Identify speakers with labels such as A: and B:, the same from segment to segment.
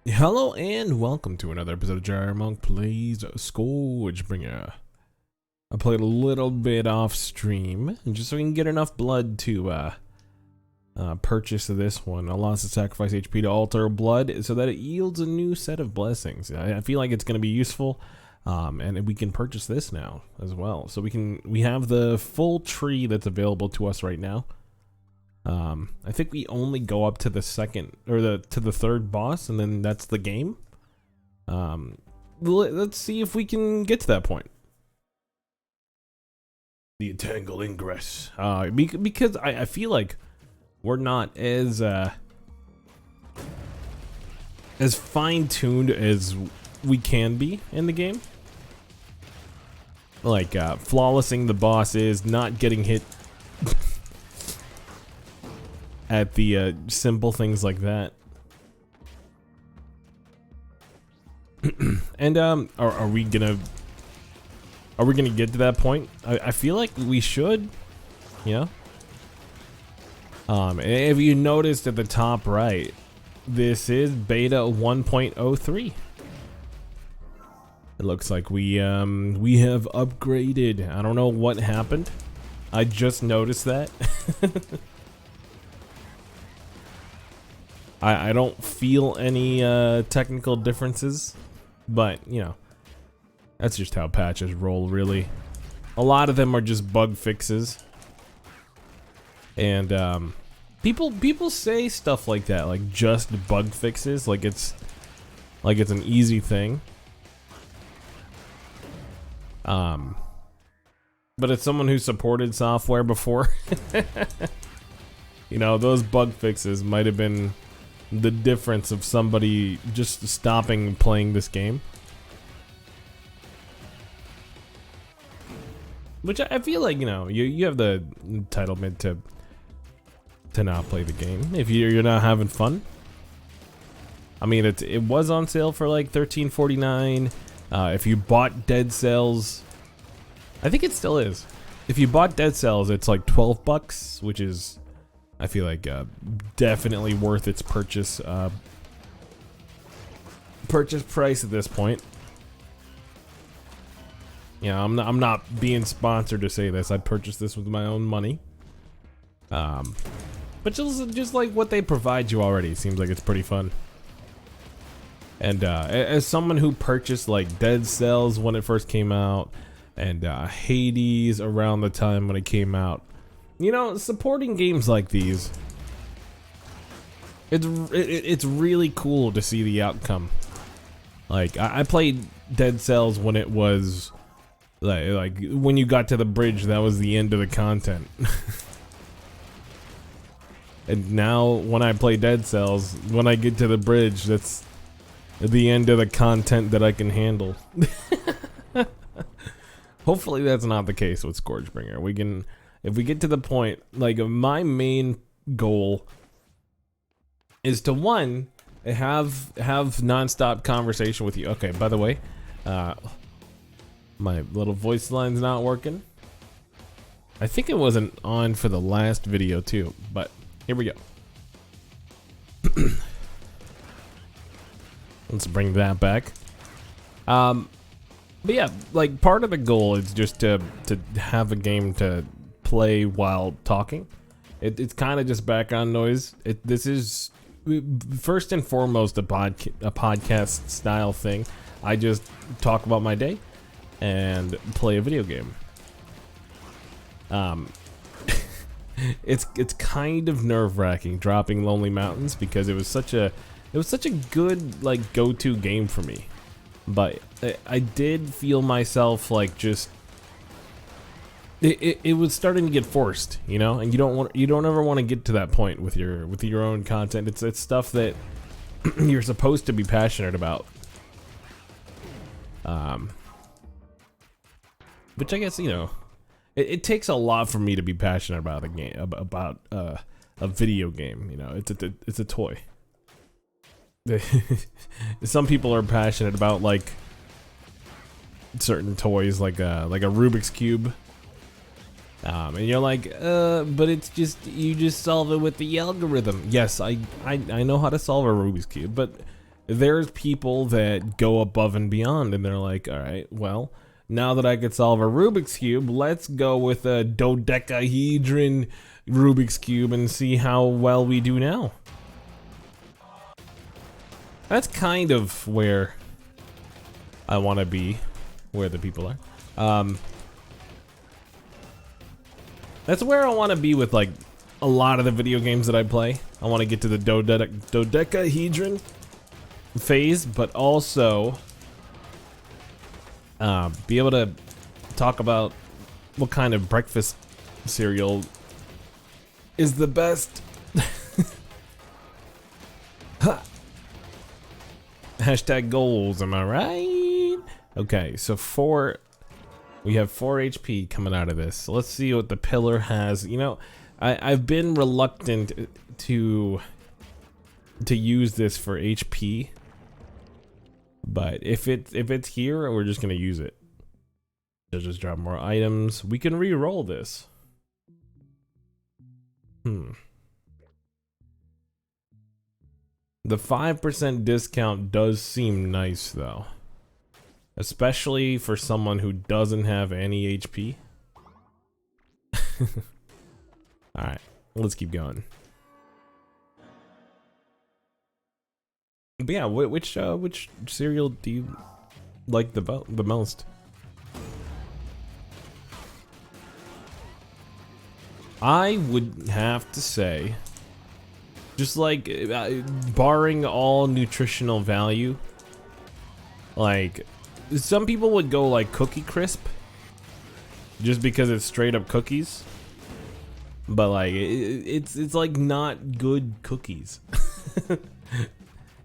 A: Hello and welcome to another episode of Gyromonk Plays ScourgeBringer. I played a little bit off stream just so we can get enough blood to purchase this one. Allows us to sacrifice HP to alter blood so that it yields a new set of blessings. I feel like it's going to be useful, and we can purchase this now as well. So we have the full tree that's available to us right now. I think we only go up to the second or to the third boss, and then that's the game. Let's see if we can get to that point. The entangle ingress, because I feel like we're not as fine-tuned as we can be in the game. Like flawlessing the bosses, not getting hit at the simple things like that. And are we gonna get to that point? I feel like we should, you know. If you noticed at the top right, this is beta 1.03. It looks like we have upgraded. I don't know what happened. I just noticed that. I don't feel any technical differences, but you know, that's just how patches roll, really. A lot of them are just bug fixes, and people say stuff like that, like just bug fixes, like it's an easy thing. But as someone who supported software before, you know, those bug fixes might have been the difference of somebody just stopping playing this game. Which I feel like, you know, you have the entitlement to not play the game if you're not having fun. I mean, it was on sale for like $13.49. If you bought Dead Cells, I think it still is. If you bought Dead Cells, it's like $12, which is, I feel like, definitely worth its purchase price at this point. Yeah, I'm not being sponsored to say this. I purchased this with my own money. But just like what they provide you already, it seems like it's pretty fun. And as someone who purchased like Dead Cells when it first came out, and Hades around the time when it came out, you know, supporting games like these, it's really cool to see the outcome. Like I played Dead Cells when it was like when you got to the bridge, that was the end of the content. And now when I play Dead Cells, when I get to the bridge, that's the end of the content that I can handle. Hopefully that's not the case with ScourgeBringer. We can, if we get to the point, like my main goal is to have nonstop conversation with you. Okay, by the way, my little voice line's not working. I think it wasn't on for the last video too, but here we go. Let's bring that back. But yeah, like part of the goal is just to have a game to play while talking. It's kind of just background noise. This is first and foremost a podcast style thing. I just talk about my day and play a video game. It's kind of nerve-wracking dropping Lonely Mountains because it was such a good like go-to game for me. But I did feel myself like just it was starting to get forced, you know, and you don't ever want to get to that point with your own content. It's stuff that you're supposed to be passionate about. Which I guess, you know, it takes a lot for me to be passionate about a game, about a video game. You know, it's a toy. Some people are passionate about like certain toys, like a Rubik's Cube, and you're like, but it's just, you just solve it with the algorithm. Yes, I know how to solve a Rubik's Cube, but there's people that go above and beyond, and they're like, all right, well, now that I could solve a Rubik's Cube, let's go with a dodecahedron Rubik's Cube and see how well we do now. That's kind of where I want to be, where the people are. That's where I want to be with like a lot of the video games that I play. I want to get to the dodecahedron phase, but also be able to talk about what kind of breakfast cereal is the best. Hashtag goals, am I right? Okay, so we have 4 HP coming out of this. So let's see what the pillar has. You know, I've been reluctant to use this for HP, but if it's here, we're just gonna use it. They'll just drop more items. We can re-roll this. The 5% discount does seem nice though, especially for someone who doesn't have any HP. All right, let's keep going. But yeah, which cereal do you like the most? I would have to say, just like barring all nutritional value, like some people would go like Cookie Crisp, just because it's straight up cookies. But like it's like not good cookies.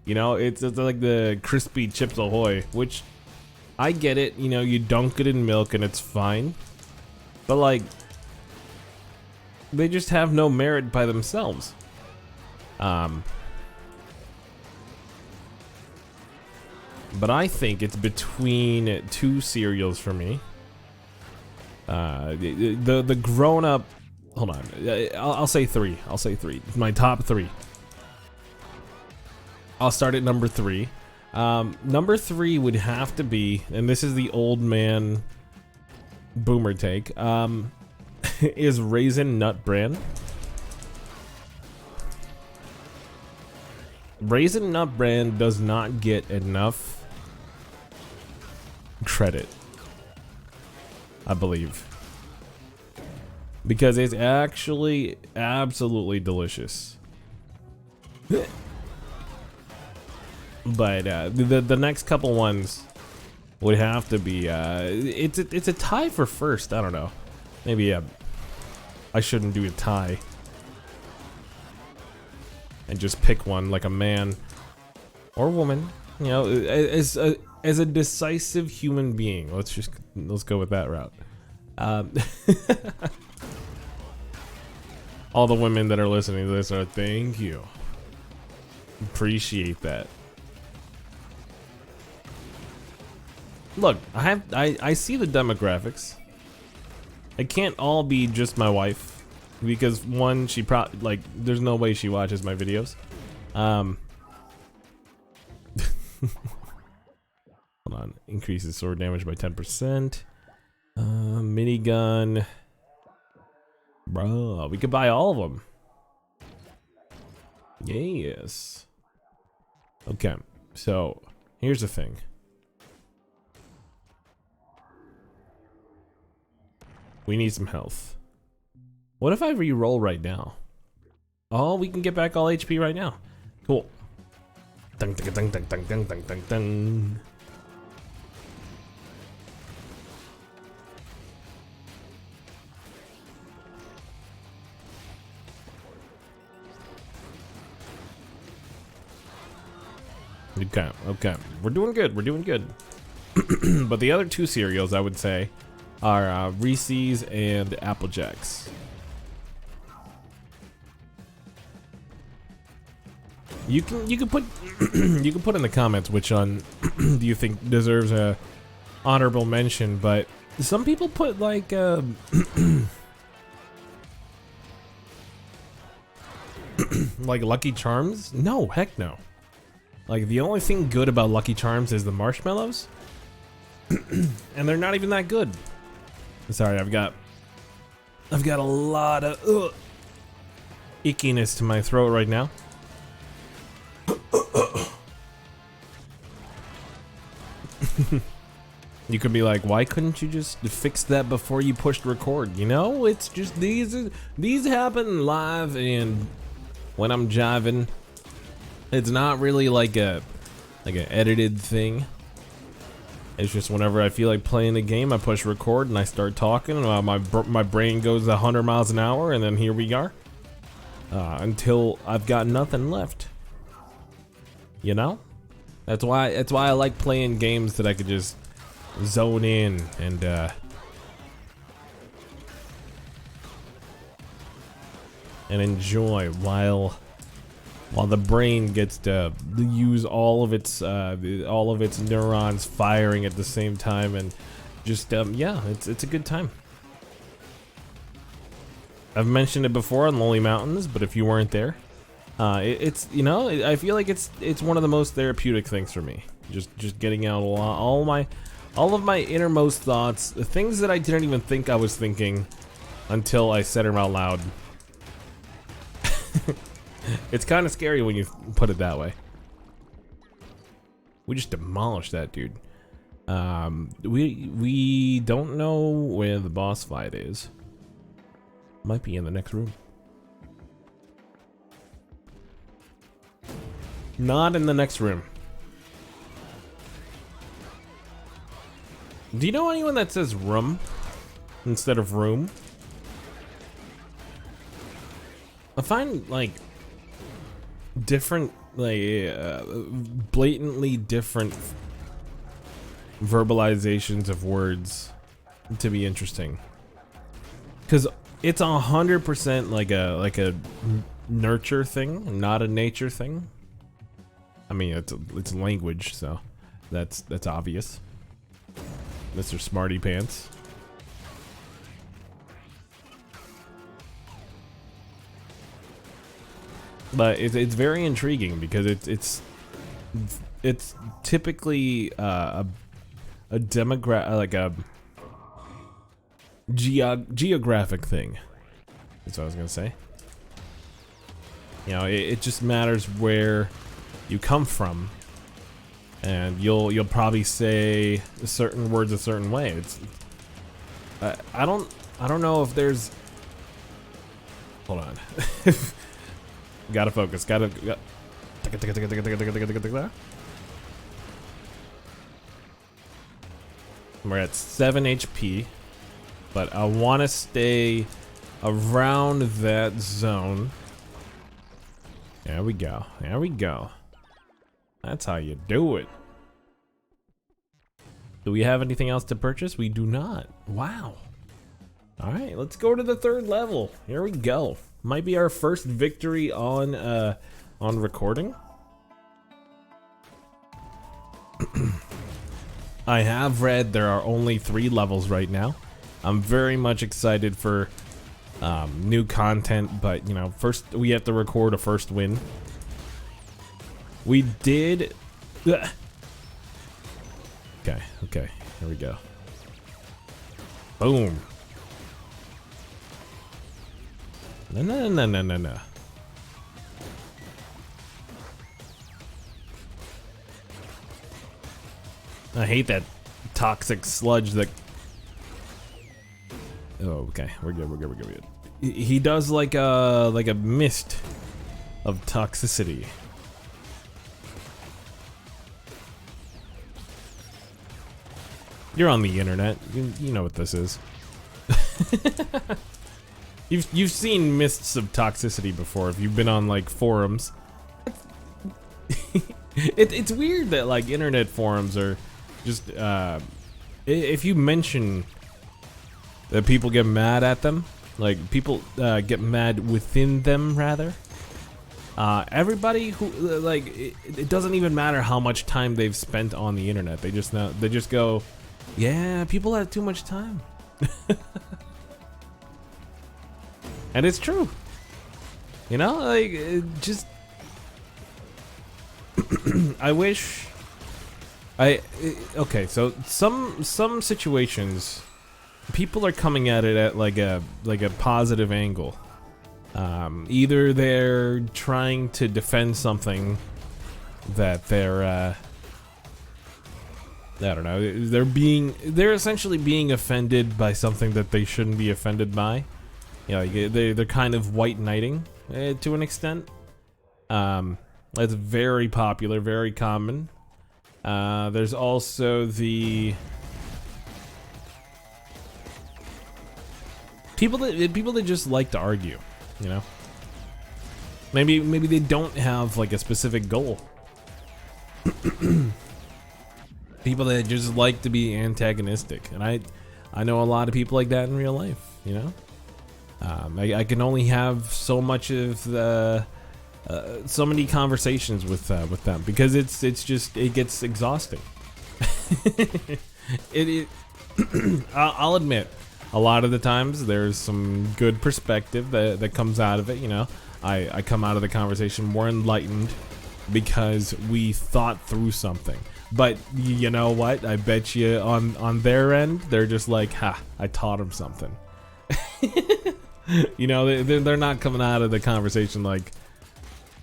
A: You know, it's like the crispy Chips Ahoy, which I get it. You know, you dunk it in milk and it's fine, but like they just have no merit by themselves. But I think it's between 2 cereals for me. The grown up. Hold on, I'll say 3. I'll say 3. My top 3. I'll start at number 3. Number 3 would have to be, and this is the old man boomer take, is Raisin Nut Bran. Raisin Nut Bran does not get enough credit, I believe, because it's actually absolutely delicious. But the next couple ones would have to be it's a tie for first. I don't know, maybe I shouldn't do a tie and just pick one like a man or woman, you know, as a decisive human being. Let's go with that route. All the women that are listening to this are thank you, appreciate that. Look, I see the demographics. It can't all be just my wife, because one, she probably, like, there's no way she watches my videos. Hold on, increases sword damage by 10%. Minigun. Bro, we could buy all of them. Yes. Okay, so here's the thing. We need some health. What if I re-roll right now? Oh, we can get back all HP right now. Cool. Dun, dun, dun, dun, dun, dun, dun, dun, dun. Okay. We're doing good. But the other 2 cereals I would say are Reese's and Apple Jacks. You can put you can put in the comments which one do you think deserves a honorable mention, but some people put like like Lucky Charms. No, heck no. Like, the only thing good about Lucky Charms is the marshmallows. And they're not even that good. Sorry, I've got a lot of ickiness to my throat right now. You could be like, why couldn't you just fix that before you pushed record? You know, it's just these happen live, and when I'm jiving, it's not really like an edited thing. It's just whenever I feel like playing a game, I push record and I start talking. My brain goes 100 miles an hour, and then here we are. Until I've got nothing left. You know? That's why I like playing games that I could just zone in and enjoy while the brain gets to use all of its neurons firing at the same time, and just yeah, it's a good time. I've mentioned it before on Lonely Mountains, but if you weren't there, it's, you know, I feel like it's one of the most therapeutic things for me. Just getting out all of my innermost thoughts, the things that I didn't even think I was thinking until I said them out loud. It's kind of scary when you put it that way. We just demolished that dude. We don't know where the boss fight is. Might be in the next room. Not in the next room. Do you know anyone that says room instead of room? I find like different, like blatantly different verbalizations of words to be interesting, because it's 100% like a nurture thing, not a nature thing. I mean, it's language, so that's obvious. Mr. Smarty Pants. But it's very intriguing because it's typically a like a geographic thing. That's what I was gonna say. You know, it just matters where you come from, and you'll probably say certain words a certain way. It's I don't know if there's. Hold on. Gotta focus. We're at 7 HP, but I want to stay around that zone. There we go. There we go. That's how you do it. Do we have anything else to purchase? We do not. Wow. All right, let's go to the 3rd level. Here we go. Might be our first victory on recording. I have read there are only 3 levels right now. I'm very much excited for new content, but you know, first we have to record a first win. We did. Okay, here we go. Boom. No. I hate that toxic sludge that. Oh, okay, we're good. He does like a mist of toxicity. You're on the internet. You know what this is. You've seen mists of toxicity before if you've been on like forums. It's weird that like internet forums are just if you mention that, people get mad at them. Like people get mad within them rather. Everybody who like it doesn't even matter how much time they've spent on the internet. They just go, yeah, people have too much time. And it's true. You know, like, just I wish okay, so some situations people are coming at it at like a positive angle. Either they're trying to defend something that they're I don't know, they're essentially being offended by something that they shouldn't be offended by. You know, they're kind of white knighting to an extent. That's very popular, very common. There's also the people that just like to argue, you know. Maybe they don't have like a specific goal. People that just like to be antagonistic, and I know a lot of people like that in real life, you know. I can only have so much of the so many conversations with them because it gets exhausting. I'll admit, a lot of the times there's some good perspective that comes out of it. You know, I come out of the conversation more enlightened because we thought through something. But you know what? I bet you on their end, they're just like, ha, I taught them something. You know, they're not coming out of the conversation like,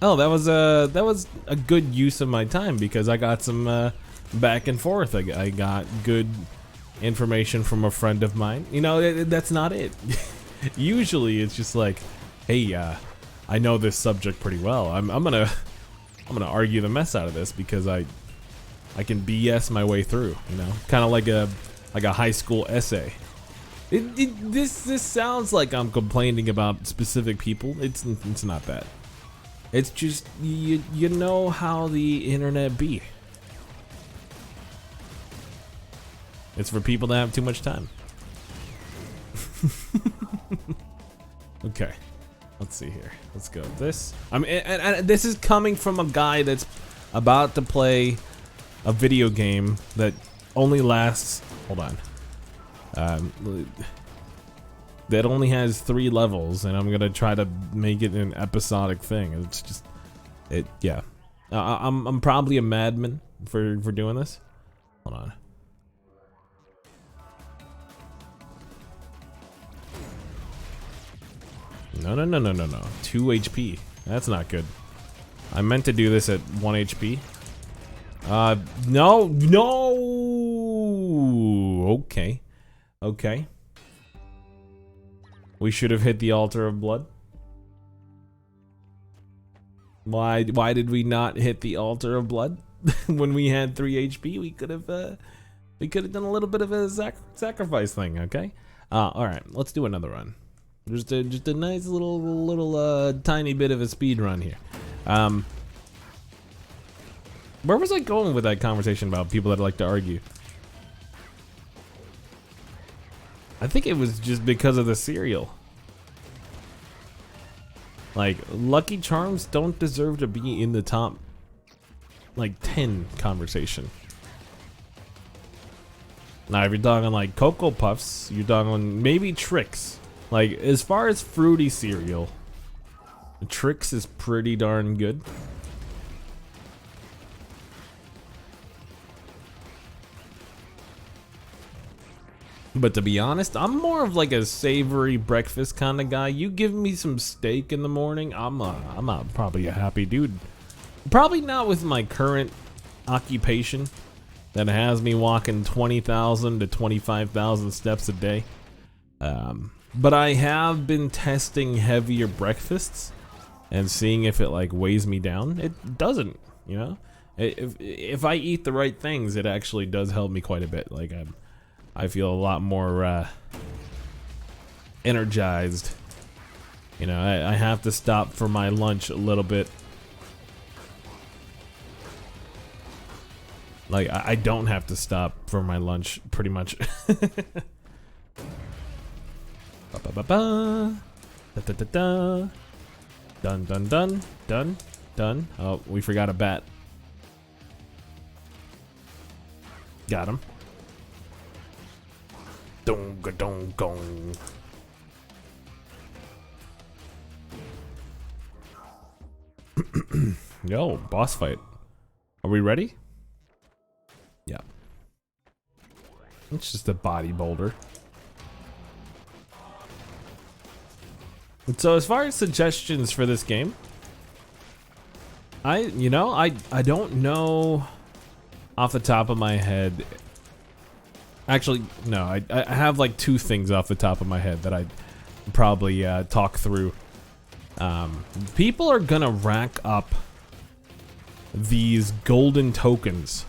A: oh, that was a good use of my time because I got some back and forth. I got good information from a friend of mine. You know, that's not it. Usually it's just like, hey, I know this subject pretty well. I'm gonna argue the mess out of this because I can BS my way through, you know, kind of like a high school essay. This sounds like I'm complaining about specific people. It's not that. It's just you know how the internet be. It's for people that have too much time. Okay, let's see here. Let's go with this. I mean, and this is coming from a guy that's about to play a video game that only lasts, hold on, that only has 3 levels, and I'm gonna try to make it an episodic thing. It's just, yeah. I'm probably a madman for doing this. Hold on. No. 2 HP. That's not good. I meant to do this at 1 HP. No. Okay. We should have hit the altar of blood. Why did we not hit the altar of blood when we had 3 HP? We could have done a little bit of a sacrifice thing. Okay. All right. Let's do another run. Just a nice little tiny bit of a speed run here. Where was I going with that conversation about people that like to argue? I think it was just because of the cereal. Like, Lucky Charms don't deserve to be in the top, like, 10 conversation. Now, if you're talking like Cocoa Puffs, you're talking maybe Trix. Like, as far as fruity cereal, Trix is pretty darn good. But to be honest, I'm more of like a savory breakfast kind of guy. You give me some steak in the morning, I'm probably a happy dude. Probably not with my current occupation that has me walking 20,000 to 25,000 steps a day. But I have been testing heavier breakfasts and seeing if it like weighs me down. It doesn't, you know. If I eat the right things, it actually does help me quite a bit. Like I feel a lot more energized. You know, I have to stop for my lunch a little bit. Like, I don't have to stop for my lunch, pretty much. Ba-ba-ba-ba. Da-da-da-da. Done. Oh, we forgot a bat. Got him. Dong-ga-dong-gong. Yo, boss fight. Are we ready? Yeah. It's just a body boulder. And so as far as suggestions for this game, I don't know off the top of my head. Actually, no, I have like 2 things off the top of my head that I'd probably talk through. People are gonna rack up these golden tokens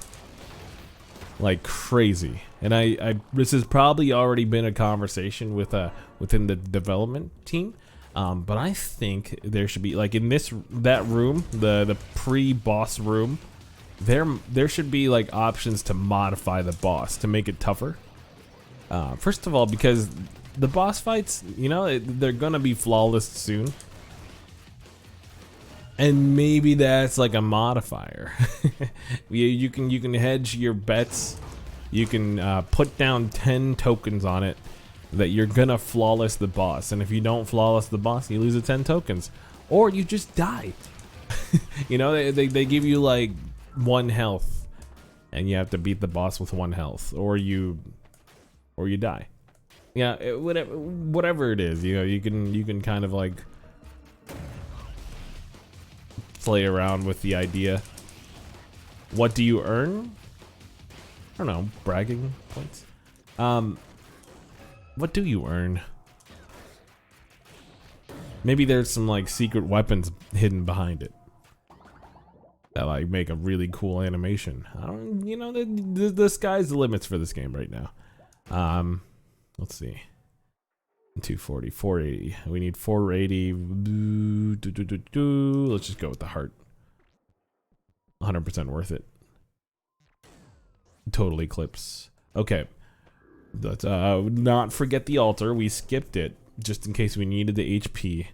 A: like crazy, and this has probably already been a conversation with within the development team. But I think there should be, like, in that room, the pre-boss room, there should be like options to modify the boss to make it tougher. First of all, because the boss fights, they're gonna be flawless soon, and maybe that's like a modifier. you can hedge your bets. You can put down 10 tokens on it that you're gonna flawless the boss, and if you don't flawless the boss, you lose the 10 tokens, or you just die. They give you like 1 health, and you have to beat the boss with 1 health, or you die. Yeah, whatever it is, you can kind of like play around with the idea. What do you earn? I don't know, bragging points. What do you earn? Maybe there's some like secret weapons hidden behind it that like make a really cool animation. I don't, the sky's the limits for this game right now. Let's see. 240, 480. We need 480. Let's just go with the heart. 100% worth it. Total eclipse. Okay. Let's not forget the altar. We skipped it just in case we needed the HP.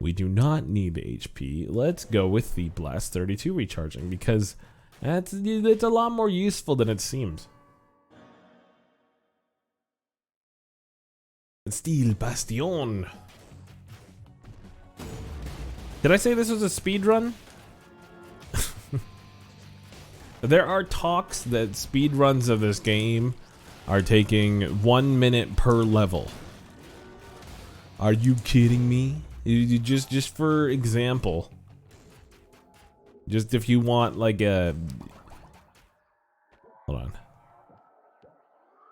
A: We do not need the HP. Let's go with the Blast 32 recharging, because it's a lot more useful than it seems. Steel Bastion. Did I say this was a speed run? There are talks that speed runs of this game are taking 1 minute per level. Are you kidding me? Just for example, just if you want like a, hold on,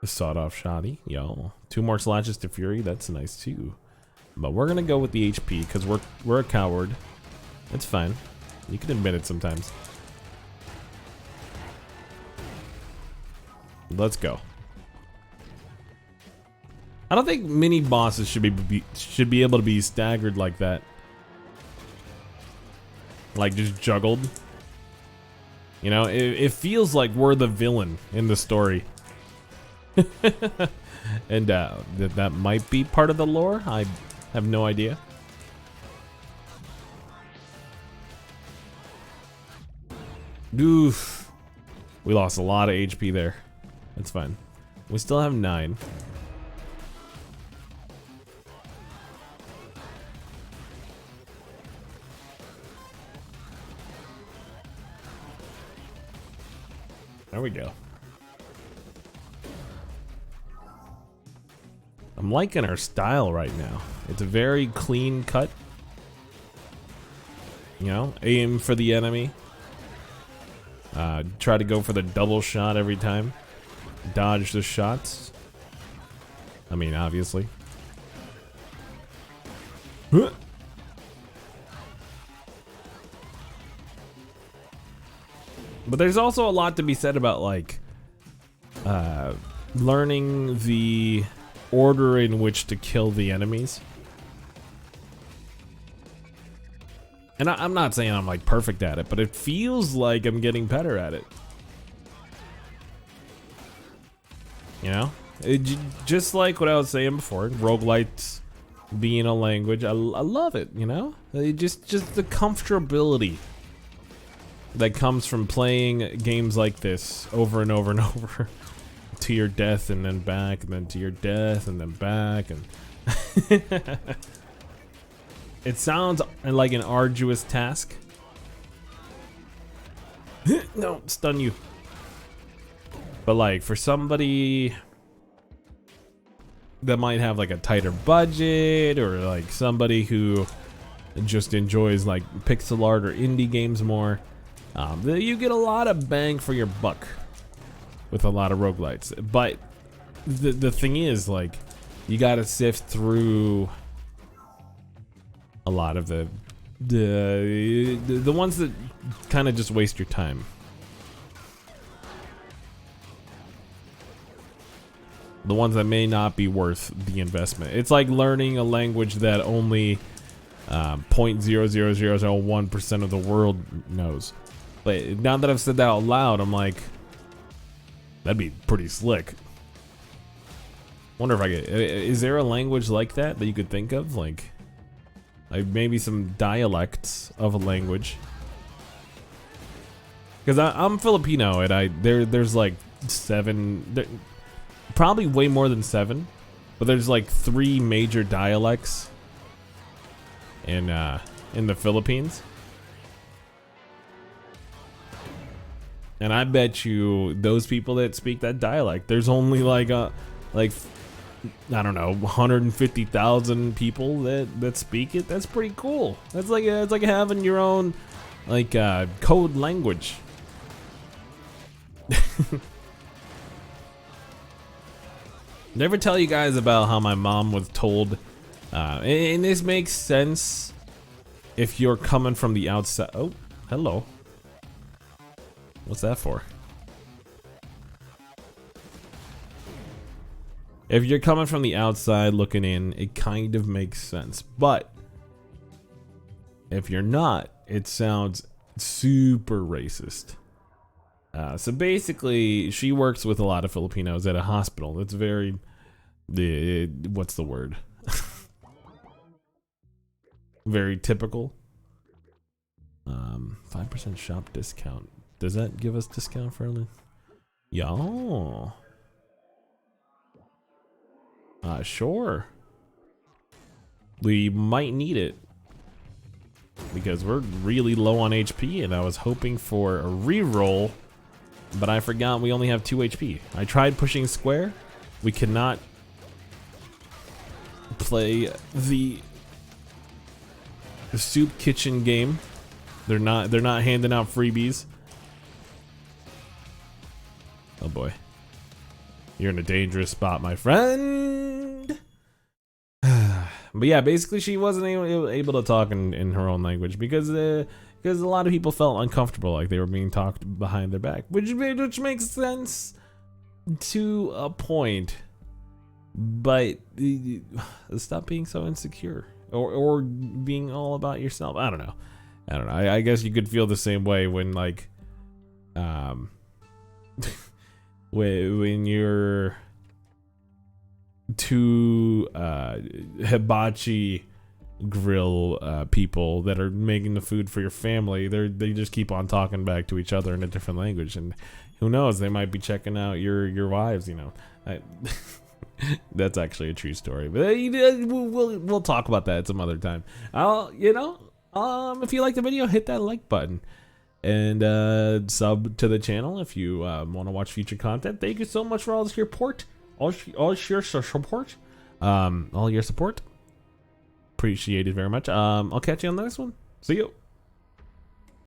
A: a sawed-off shoddy, yo, 2 more slashes to fury. That's nice too. But we're gonna go with the HP because we're a coward. It's fine. You can admit it sometimes. Let's go. I don't think mini bosses should be able to be staggered like that. Like just juggled. It feels like we're the villain in the story. And that might be part of the lore. I have no idea. Oof. We lost a lot of HP there. That's fine. We still have 9. There we go. I'm liking our style right now. It's a very clean cut. Aim for the enemy. Try to go for the double shot every time. Dodge the shots. I mean, obviously. But there's also a lot to be said about like learning the order in which to kill the enemies. And I'm not saying I'm like perfect at it, but it feels like I'm getting better at it. Just like what I was saying before, roguelites being a language, I love it. Just the comfortability that comes from playing games like this over and over and over, to your death and then back, and then to your death and then back, and it sounds like an arduous task, No, stun you. But like for somebody that might have like a tighter budget, or like somebody who just enjoys like pixel art or indie games more, you get a lot of bang for your buck with a lot of roguelites. But the thing is, like, you gotta sift through a lot of the ones that kind of just waste your time. The ones that may not be worth the investment. It's like learning a language that only 0.00001% of the world knows. But now that I've said that out loud, I'm like, that'd be pretty slick. Wonder if I could. Is there a language like that you could think of, like maybe some dialects of a language? Because I'm Filipino, and there's like 7, probably way more than 7, but there's like 3 major dialects in the Philippines. And I bet you those people that speak that dialect, there's only like I don't know, 150,000 people that speak it. That's pretty cool. That's like it's like having your own like code language. Never tell you guys about how my mom was told, and this makes sense if you're coming from the outside. Oh, hello. What's that for? If you're coming from the outside looking in, it kind of makes sense. But if you're not, it sounds super racist. So basically, she works with a lot of Filipinos at a hospital. It's very, what's the word? Very typical. 5% shop discount. Does that give us discount for early? Yo. Sure. We might need it because we're really low on HP, and I was hoping for a reroll, but I forgot we only have 2 HP. I tried pushing square. We cannot play the soup kitchen game. They're not handing out freebies. Oh boy. You're in a dangerous spot, my friend. But yeah, basically she wasn't able to talk in her own language because a lot of people felt uncomfortable, like they were being talked behind their back, which makes sense to a point. But stop being so insecure or being all about yourself. I don't know. I guess you could feel the same way when like when you're two hibachi grill people that are making the food for your family. They just keep on talking back to each other in a different language, and who knows, they might be checking out your wives, you know. That's actually a true story, but we'll talk about that some other time. If you like the video, hit that like button and sub to the channel if you want to watch future content. Thank you so much for all your support, all your support. Appreciate it very much. I'll catch you on the next one. See you.